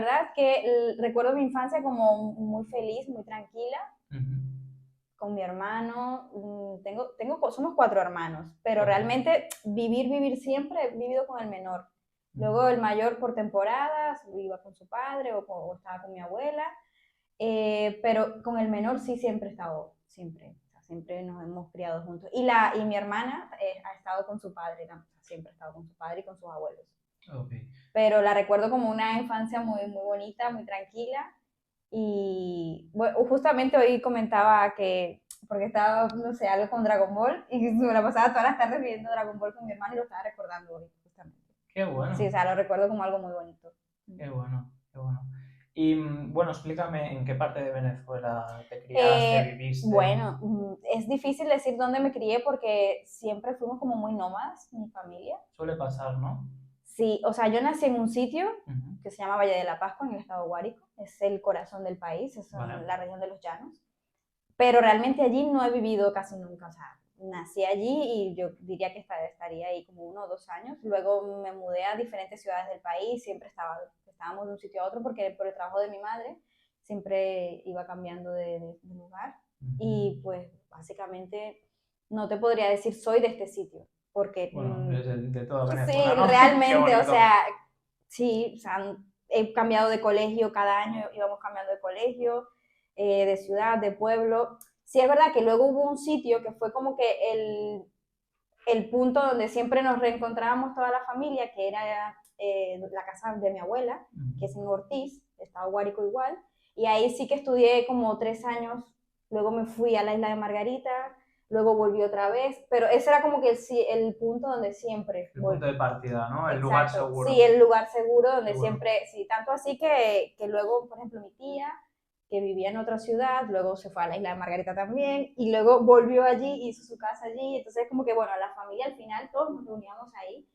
verdad que recuerdo mi infancia como muy feliz, muy tranquila, con mi hermano. Somos 4 hermanos, pero Ok. realmente vivir siempre he vivido con el menor. Luego el mayor por temporadas iba con su padre o estaba con mi abuela, pero con el menor sí siempre he estado, siempre, o sea, siempre nos hemos criado juntos. Y mi hermana ha estado con su padre, siempre ha estado con su padre y con sus abuelos. Ok. Pero la recuerdo como una infancia muy bonita, muy tranquila. Y bueno, justamente hoy comentaba que, porque estaba, no sé, algo con Dragon Ball, y me la pasaba todas las tardes viendo Dragon Ball con mi hermano y lo estaba recordando hoy, justamente. Qué Sí, o bueno, sea, lo recuerdo como algo muy bonito. qué bueno, qué bueno. Y bueno, explícame en qué parte de Venezuela te criaste, viviste. Bueno, es difícil decir dónde me crié porque siempre fuimos como muy nómadas, mi familia. Suele pasar, ¿no? Sí, o sea, yo nací en un sitio Ujú. que se llama Valle de la Pascua, en el estado de Guárico. Es el corazón del país, es Vale. la región de los llanos. Pero realmente allí no he vivido casi nunca. O sea, nací allí y yo diría que estaría ahí como 1 o 2 años. Luego me mudé a diferentes ciudades del país, siempre estábamos de un sitio a otro porque por el trabajo de mi madre siempre iba cambiando de lugar. Ujú. Y pues básicamente no te podría decir soy de este sitio, porque Bueno, es de toda Venezuela, sí, ¿no? Qué realmente, o bonito. sea, sí, o sea, he cambiado de colegio, cada año íbamos cambiando de colegio, de ciudad, de pueblo. Sí, es verdad que luego hubo un sitio que fue como que el punto donde siempre nos reencontrábamos toda la familia, que era la casa de mi abuela, que es en Ujú. Ortiz, estado Guárico igual, y ahí sí que estudié como 3 años, luego me fui a la isla de Margarita, luego volví otra vez, pero ese era como que el punto donde siempre El punto volví. de partida, ¿no? El lugar Exacto, sí, seguro. el lugar seguro Qué donde bueno. siempre, sí, tanto así que luego, por ejemplo, mi tía, que vivía en otra ciudad, luego se fue a la isla de Margarita también, y luego volvió allí, hizo su casa allí, entonces como que, bueno, la familia al final todos nos reuníamos ahí,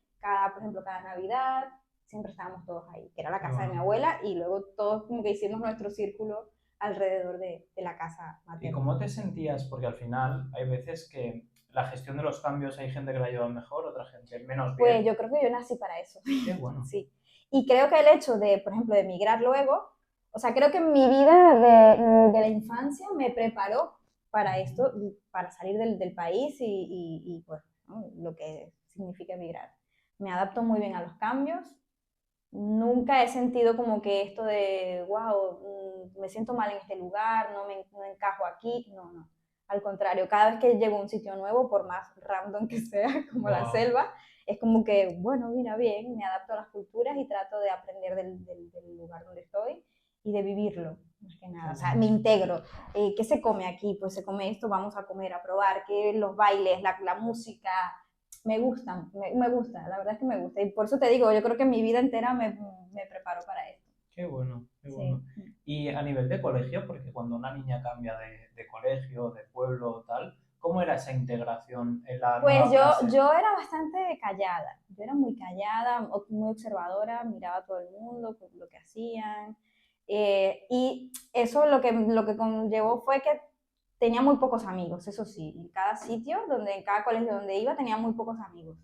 por ejemplo, cada Navidad, siempre estábamos todos ahí, que era la Qué casa de mi bueno. abuela, y luego todos como que hicimos nuestro círculo alrededor de la casa ¿Y materna. cómo te sentías? Porque al final hay veces que la gestión de los cambios hay gente que la lleva mejor, otra gente menos Pues bien. yo creo que yo nací para eso. Qué bueno. Sí. Y creo que el hecho de, por ejemplo, de emigrar luego, o sea, creo que mi vida de la infancia me preparó para Ujú. esto, para salir del país y pues, ¿no? Lo que significa emigrar. Me adapto muy bien a los cambios. Nunca he sentido como que esto de, wow, me siento mal en este lugar, no encajo aquí. No, no. Al contrario, cada vez que llego a un sitio nuevo, por más random que sea, como la Wow. selva, es como que, bueno, mira bien, me adapto a las culturas y trato de aprender del lugar donde estoy y de vivirlo, más que Qué nada. O sea, me bueno. integro. ¿Qué se come aquí? Pues se come esto, vamos a comer, a probar, que los bailes, la música, me gusta, la verdad es que me gusta. Y por eso te digo, yo creo que mi vida entera me preparó para esto. Qué bueno, qué bueno. Sí. Y a nivel de colegio, porque cuando una niña cambia de colegio, de pueblo o tal, ¿cómo era esa integración en la Pues nueva clase? yo era bastante callada, yo era muy callada, muy observadora, miraba a todo el mundo, pues, lo que hacían. Y eso lo que conllevó fue que tenía muy pocos amigos, eso sí, en cada sitio, en cada colegio donde iba tenía muy pocos amigos.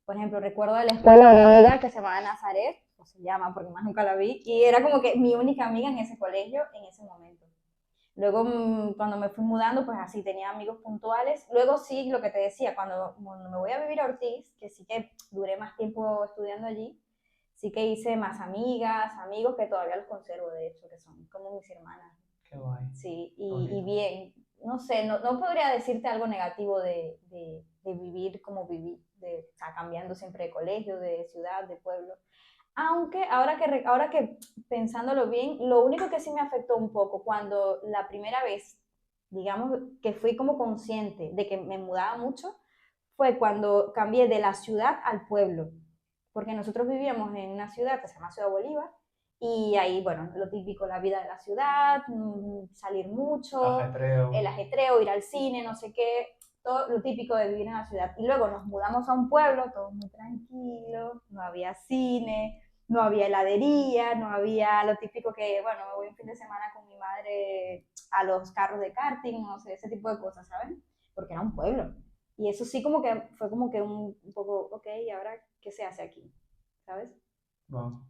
Por ejemplo, recuerdo de la escuela una amiga que se llamaba Nazaret, o se llama porque más nunca la vi, y era como que mi única amiga en ese colegio en ese momento. Luego, cuando me fui mudando, pues así tenía amigos puntuales. Luego sí, lo que te decía, cuando me voy a vivir a Ortiz, que sí que duré más tiempo estudiando allí, sí que hice más amigas, amigos que todavía los conservo, de hecho, que son como mis hermanas. Qué guay, Sí, qué y bonito. bien, no sé, no podría decirte algo negativo de vivir como viví, o sea, cambiando siempre de colegio, de ciudad, de pueblo. Aunque ahora que pensándolo bien, lo único que sí me afectó un poco cuando la primera vez, digamos, que fui como consciente de que me mudaba mucho, fue cuando cambié de la ciudad al pueblo. Porque nosotros vivíamos en una ciudad que se llama Ciudad Bolívar y ahí, bueno, lo típico, la vida de la ciudad, salir mucho, el Ajetreo. ajetreo, ir al cine, no sé qué, todo lo típico de vivir en la ciudad. Y luego nos mudamos a un pueblo, todo muy tranquilo, no había cine, no había heladería, no había lo típico que, bueno, me voy un fin de semana con mi madre a los carros de karting, no sé, ese tipo de cosas, ¿saben? Porque era un pueblo. Y eso sí como que fue como que un poco, ok, ¿y ahora qué se hace aquí? ¿Sabes? Wow.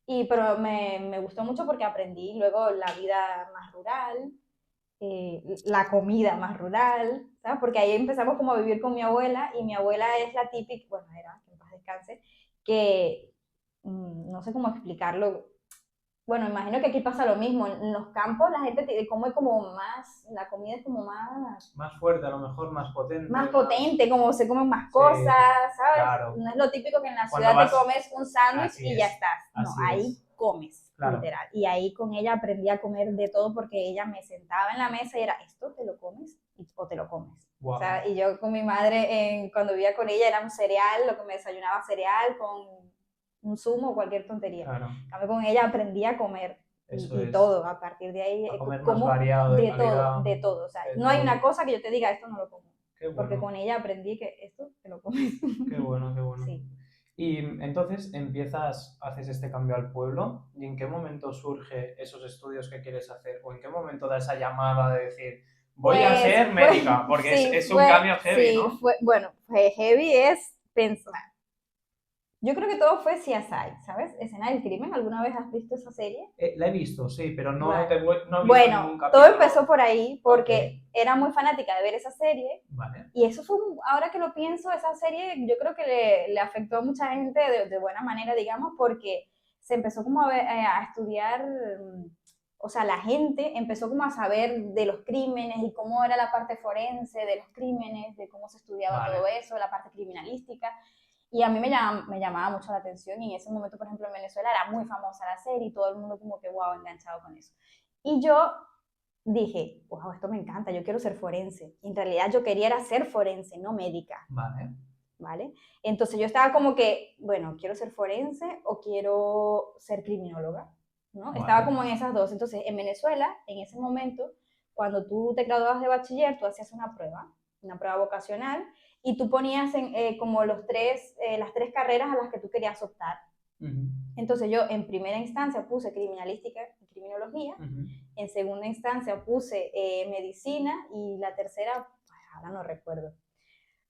pero me gustó mucho porque aprendí luego la vida más rural, la comida más rural, ¿sabes? Porque ahí empezamos como a vivir con mi abuela y mi abuela es la típica, bueno, era, que en paz descanse, que no sé cómo explicarlo. Bueno, imagino que aquí pasa lo mismo. En los campos la gente come como más, la comida es como Más fuerte, a lo mejor más potente, más más... potente, como se comen más Sí, cosas, ¿sabes? claro. No es lo típico que en la Cuando ciudad te vas... comes un sándwich Así y ya es, estás. No, así ahí es. comes, Claro, literal. Y ahí con ella aprendí a comer de todo porque ella me sentaba en la mesa y era, ¿esto te lo comes o te lo comes? O wow. sea, y yo con mi madre, cuando vivía con ella, era un cereal, lo que me desayunaba cereal con un zumo o cualquier tontería. Claro, En cambio, con ella aprendí a comer eso es. todo. A partir de ahí, A comer más como variado, de de todo, calidad, de todo. O sea, de no hay una todo. cosa que yo te diga, esto no lo como. Qué Porque bueno, con ella aprendí que esto te lo comes. qué bueno, qué bueno. Sí. Y entonces empiezas, haces este cambio al pueblo, ¿y en qué momento surge esos estudios que quieres hacer? ¿O en qué momento da esa llamada de decir, voy a Pues, ser médica? Porque es un cambio heavy, ¿no? bueno, fue heavy es pensar. Yo creo que todo fue CSI, ¿sabes? Escena del crimen. ¿Alguna vez has visto esa serie? La he visto, sí, pero no, Vale. no he visto Bueno, ningún todo empezó capítulo. por ahí Ok, porque era muy fanática de ver esa serie. vale. Y eso fue, ahora que lo pienso, esa serie yo creo que le afectó a mucha gente de buena manera, digamos, porque se empezó como a estudiar, o sea, la gente empezó como a saber de los crímenes y cómo era la parte forense de los crímenes, de cómo se estudiaba todo Vale. eso, la parte criminalística. Y a mí me llamaba mucho la atención y en ese momento, por ejemplo, en Venezuela era muy famosa la serie y todo el mundo como que, wow, enganchado con eso. Y yo dije, wow, esto me encanta, yo quiero ser forense. En realidad yo quería era ser forense, no médica, Vale. ¿vale? Entonces yo estaba como que, bueno, quiero ser forense o quiero ser criminóloga, ¿no? Estaba Vale. como en esas dos. Entonces en Venezuela, en ese momento, cuando tú te graduabas de bachiller, tú hacías una prueba vocacional, y tú ponías como las tres carreras a las que tú querías optar. Uh-huh. Entonces yo en primera instancia puse criminalística y criminología, Uh-huh. en segunda instancia puse medicina y la tercera, ahora no recuerdo.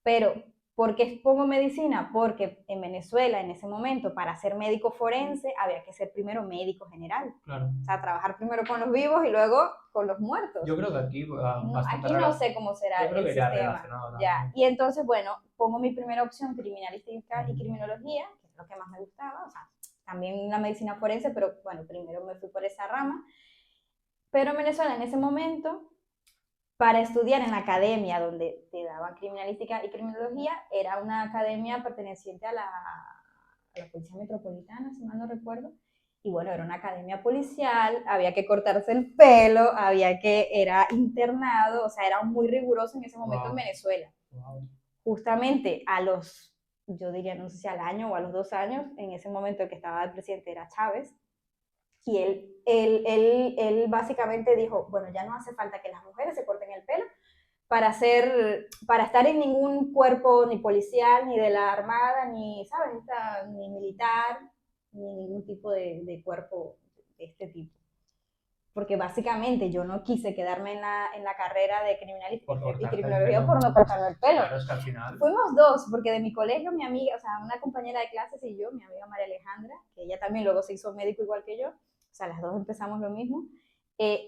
Pero, ¿por qué pongo medicina? Porque en Venezuela, en ese momento, para ser médico forense, había que ser primero médico general. Claro. O sea, trabajar primero con los vivos y luego con los muertos. Yo creo que aquí No, bastante aquí no sé cómo será Yo creo el que irá sistema. relacionado Ya. también. Y entonces, bueno, pongo mi primera opción, criminalística y criminología, que es lo que más me gustaba. O sea, también la medicina forense, pero bueno, primero me fui por esa rama. Pero en Venezuela, en ese momento, para estudiar en la academia donde te daban criminalística y criminología, era una academia perteneciente a la Policía Metropolitana, si mal no recuerdo. Y bueno, era una academia policial, había que cortarse el pelo, era internado, o sea, era muy riguroso en ese momento en Venezuela. Wow. Justamente yo diría, no sé si al año o a los 2 años, en ese momento el que estaba el presidente era Chávez, y él básicamente dijo, bueno, ya no hace falta que las mujeres se corten el pelo para estar en ningún cuerpo ni policial, ni de la armada, ni, ¿sabes? Ni militar, ni ningún tipo de cuerpo de este tipo. Porque básicamente yo no quise quedarme en la carrera de criminalística y criminología por no cortarme el pelo. Claro, es que al final... Fuimos dos, porque de mi colegio, mi amiga, o sea, una compañera de clases y yo, mi amiga María Alejandra, que ella también luego se hizo médico igual que yo, o sea, las dos empezamos lo mismo.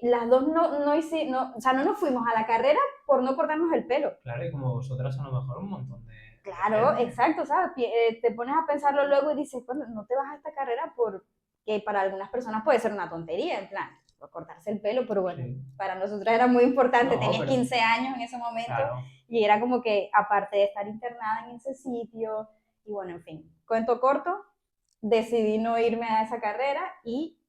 Las dos o sea, no nos fuimos a la carrera por no cortarnos el pelo. Claro, y como vosotras a lo mejor un montón de Claro, gente. exacto, ¿sabes? Te pones a pensarlo luego y dices, bueno, no te vas a esta carrera porque para algunas personas puede ser una tontería, en plan, por cortarse el pelo, pero bueno, sí, para nosotros era muy importante, No, tenías pero... 15 años en ese momento, Claro. y era como que, aparte de estar internada en ese sitio, y bueno, en fin, cuento corto, decidí no irme a esa carrera y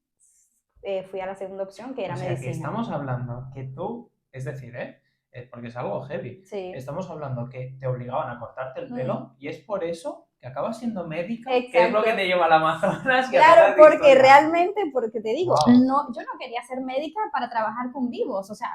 fui a la segunda opción, que era O sea, medicina. que estamos hablando que tú, es decir, porque es algo heavy, Sí. Estamos hablando que te obligaban a cortarte el pelo y es por eso que acabas siendo médica, Exacto. que es lo que te lleva al Amazonas. Y claro, a porque realmente, porque te digo, wow. no, yo no quería ser médica para trabajar con vivos, o sea,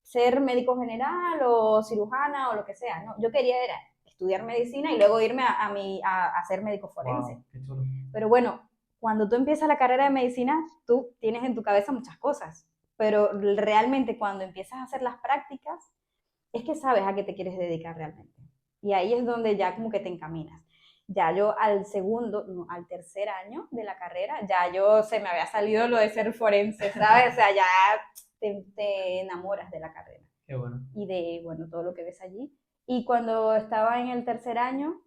ser médico general o cirujana o lo que sea, no, yo quería era estudiar medicina y luego irme a ser médico forense. Wow, qué chulo. Pero bueno, cuando tú empiezas la carrera de medicina, tú tienes en tu cabeza muchas cosas, pero realmente cuando empiezas a hacer las prácticas, es que sabes a qué te quieres dedicar realmente. Y ahí es donde ya como que te encaminas. Ya yo al segundo, no, al tercer año de la carrera, ya yo se me había salido lo de ser forense, ¿sabes? O sea, ya te enamoras de la carrera Qué bueno. y de, bueno, todo lo que ves allí. Y cuando estaba en el tercer año,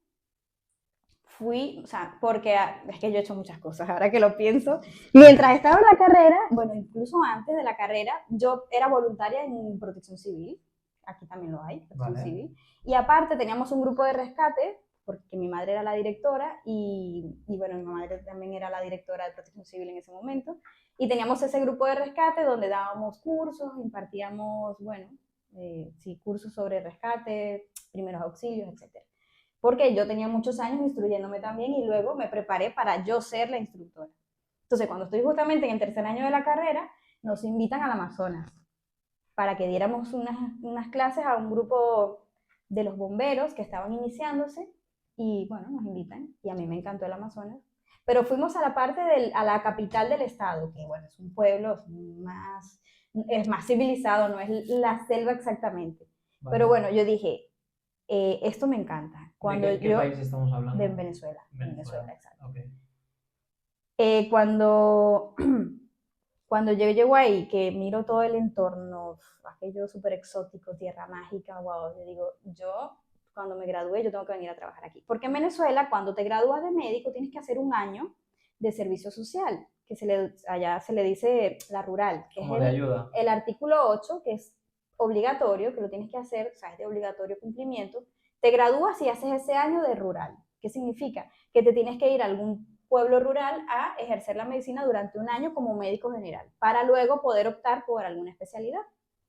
fui, o sea, porque es que yo he hecho muchas cosas, ahora que lo pienso. Mientras estaba en la carrera, bueno, incluso antes de la carrera, yo era voluntaria en Protección Civil, aquí también lo hay, Protección Vale. Civil, y aparte teníamos un grupo de rescate, porque mi madre era la directora y bueno, mi madre también era la directora de Protección Civil en ese momento, y teníamos ese grupo de rescate donde dábamos cursos, impartíamos, bueno, sí, cursos sobre rescate, primeros auxilios, etcétera, porque yo tenía muchos años instruyéndome también y luego me preparé para yo ser la instructora. Entonces, cuando estoy justamente en el tercer año de la carrera, nos invitan al Amazonas para que diéramos unas clases a un grupo de los bomberos que estaban iniciándose y bueno, nos invitan y a mí me encantó el Amazonas. Pero fuimos a la parte a la capital del estado, que bueno, es un pueblo es más civilizado, no es la selva exactamente. Vale. Pero bueno, yo dije, esto me encanta. Cuando ¿De qué país estamos hablando? De Venezuela. Venezuela, Exacto. ok. Cuando, cuando yo llego ahí, que miro todo el entorno, aquello súper exótico, tierra mágica, wow, yo digo, yo cuando me gradúe yo tengo que venir a trabajar aquí. Porque en Venezuela, cuando te gradúas de médico, tienes que hacer un año de servicio social, que allá se le dice la rural, que Como es de ayuda. el artículo 8, que es obligatorio, que lo tienes que hacer, o sea, es de obligatorio cumplimiento. Te gradúas y haces ese año de rural. ¿Qué significa? Que te tienes que ir a algún pueblo rural a ejercer la medicina durante un año como médico general, para luego poder optar por alguna especialidad.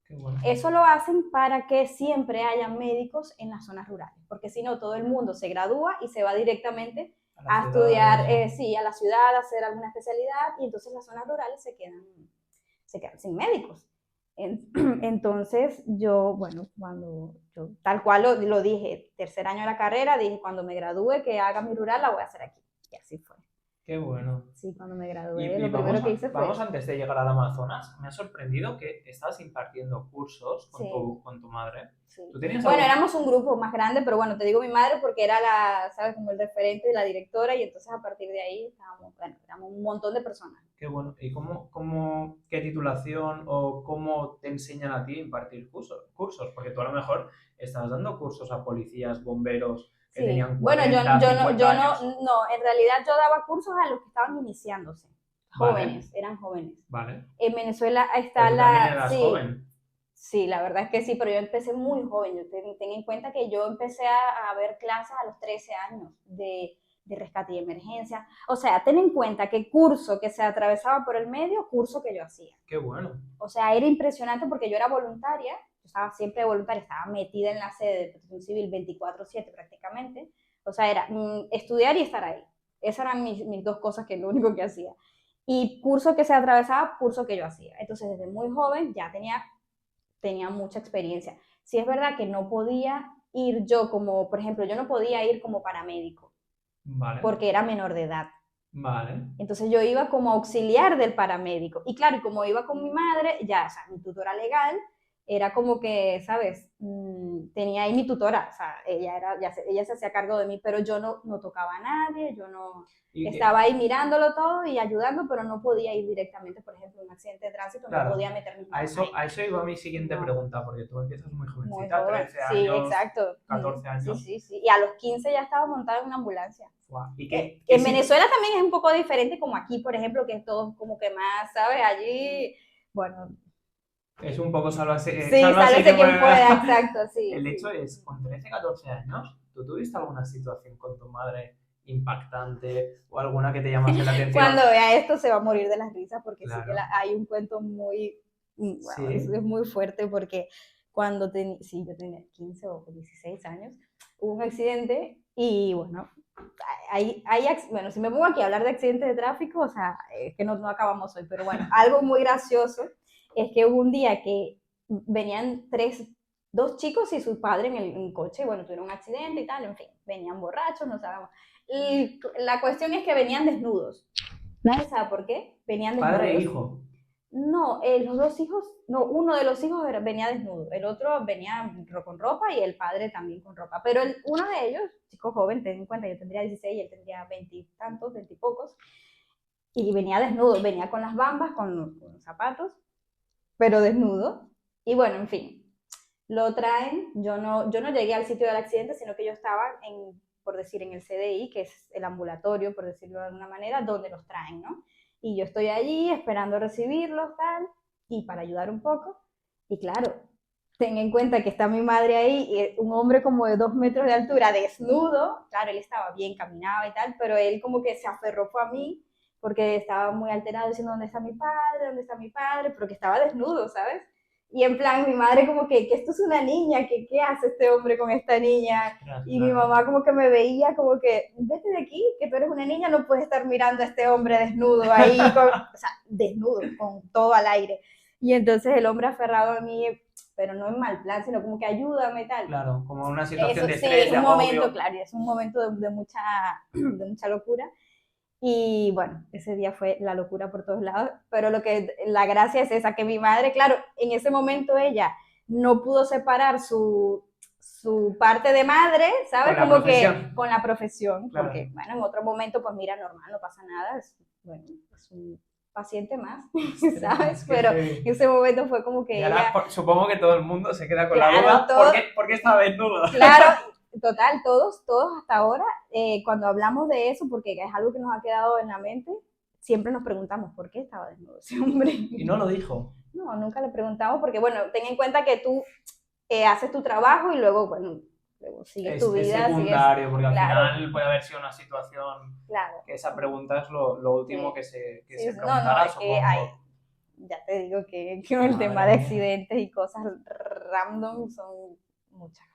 Qué bueno. Eso lo hacen para que siempre haya médicos en las zonas rurales, porque si no, todo el mundo se gradúa y se va directamente a estudiar, sí, a la ciudad, a hacer alguna especialidad, y entonces las zonas rurales se quedan sin médicos. Entonces yo, bueno, cuando yo tal cual lo dije, tercer año de la carrera, dije, cuando me gradúe, que haga mi rural, la voy a hacer aquí. Y así fue. Qué bueno. Sí, cuando me gradué, Y lo primero que hice fue... Vamos antes de llegar al Amazonas. Me ha sorprendido que estás impartiendo cursos con, Sí. con tu madre. Sí. ¿Tú tenías Bueno, algún... éramos un grupo más grande, pero bueno, te digo mi madre porque era la, ¿sabes? Como el referente de la directora y entonces a partir de ahí estábamos, bueno, éramos un montón de personas. Qué bueno. ¿Y qué titulación o cómo te enseñan a ti a impartir cursos? Porque tú a lo mejor estabas dando cursos a policías, bomberos que Sí. tenían 40, Bueno, 50 años. no, en realidad yo daba cursos a los que estaban iniciándose, jóvenes, Vale. eran jóvenes. Vale. En Venezuela está Pero tú también eras joven. Sí, la verdad es que sí, pero yo empecé muy joven. Ten en cuenta que yo empecé a ver clases a los 13 años de rescate y emergencia. O sea, ten en cuenta que curso que se atravesaba por el medio, curso que yo hacía. Qué bueno. O sea, era impresionante porque yo era voluntaria, yo estaba siempre voluntaria, estaba metida en la sede de Protección Civil 24/7 prácticamente. O sea, era estudiar y estar ahí. Esas eran mis dos cosas, que es lo único que hacía. Y curso que se atravesaba, curso que yo hacía. Entonces, desde muy joven ya tenía mucha experiencia. Sí es verdad que no podía ir yo como, por ejemplo, yo no podía ir como paramédico. Vale. Porque era menor de edad. Vale. Entonces yo iba como auxiliar del paramédico. Y claro, como iba con mi madre, ya, o sea, mi tutora legal, era como que, ¿sabes? Tenía ahí mi tutora, o sea, ella se hacía cargo de mí, pero yo no tocaba a nadie, yo no... Estaba ahí mirándolo todo y ayudando, pero no podía ir directamente, por ejemplo, en un accidente de tránsito, claro, no podía meter mis manos a eso iba mi siguiente pregunta, porque tú empiezas muy jovencita, muy joven. 13 años, sí, exacto. 14 años. Sí. Y a los 15 ya estaba montada en una ambulancia. Wow. ¿Y qué en Venezuela también es un poco diferente, como aquí, por ejemplo, que es todo como que más, ¿sabes? Allí, bueno... Es un poco sálvase quien pueda, exacto, sí. El hecho es, con 13, 14 años, ¿tú tuviste alguna situación con tu madre impactante o alguna que te llamase la atención? Cuando vea esto se va a morir de las risas porque claro. sí que hay un cuento muy, bueno, ¿sí? es muy fuerte porque cuando yo tenía 15 o 16 años, hubo un accidente y bueno, bueno, si me pongo aquí a hablar de accidentes de tráfico, o sea, es que no acabamos hoy, pero bueno, algo muy gracioso es que hubo un día que venían dos chicos y su padre en el coche, y bueno, tuvieron un accidente y tal, en fin, venían borrachos, no sabemos. Y la cuestión es que venían desnudos. Nadie sabe por qué, venían desnudos. ¿Padre e hijo? No, los dos hijos, no, uno de los hijos venía desnudo, el otro venía con ropa y el padre también con ropa. Pero uno de ellos, chico joven, ten en cuenta, yo tendría 16 y él tendría 20 y tantos, 20 y pocos, y venía desnudo, venía con las bambas, con los zapatos, pero desnudo. Y bueno, en fin, lo traen, yo no llegué al sitio del accidente, sino que yo estaba por decir, en el CDI, que es el ambulatorio, por decirlo de alguna manera, donde los traen, ¿no? Y yo estoy allí esperando recibirlos, tal, y para ayudar un poco. Y claro, ten en cuenta que está mi madre ahí, y un hombre como de 2 metros de altura, desnudo, claro, él estaba bien, caminaba y tal, pero él como que se aferró fue a mí, porque estaba muy alterado diciendo, ¿dónde está mi padre? ¿Dónde está mi padre? Porque estaba desnudo, ¿sabes? Y en plan, mi madre como que esto es una niña, que qué hace este hombre con esta niña. Y mi mamá como que me veía como que, vete de aquí, que tú eres una niña, no puedes estar mirando a este hombre desnudo ahí, o sea, desnudo, con todo al aire. Y entonces el hombre aferrado a mí, pero no en mal plan, sino como que ayúdame y tal. Claro, como una situación Eso de sí, estrés, es de un momento, agobio. claro, y es un momento de mucha locura. Y bueno, ese día fue la locura por todos lados, pero la gracia es esa, que mi madre, claro, en ese momento ella no pudo separar su parte de madre, ¿sabes? Con la Como que profesión. con la profesión, Claro. porque bueno, en otro momento pues mira, normal, no pasa nada, bueno, es un paciente más, ¿sabes? Pero en ese momento fue como que y ahora, ella... supongo que todo el mundo se queda con Claro, la duda, todo, ¿por qué estaba desnudo? claro, total, todos hasta ahora, cuando hablamos de eso, porque es algo que nos ha quedado en la mente, siempre nos preguntamos por qué estaba desnudo ese hombre. Y no lo dijo. No, nunca le preguntamos porque, bueno, ten en cuenta que tú haces tu trabajo y luego, bueno, luego sigues tu Es vida, sigues, secundario, porque al claro, final puede haber sido una situación claro, que esa pregunta es lo último sí, que sí, se no, preguntará, es que hay, supongo. ya te digo que el tema Madre de mía. accidentes y cosas random son muchas.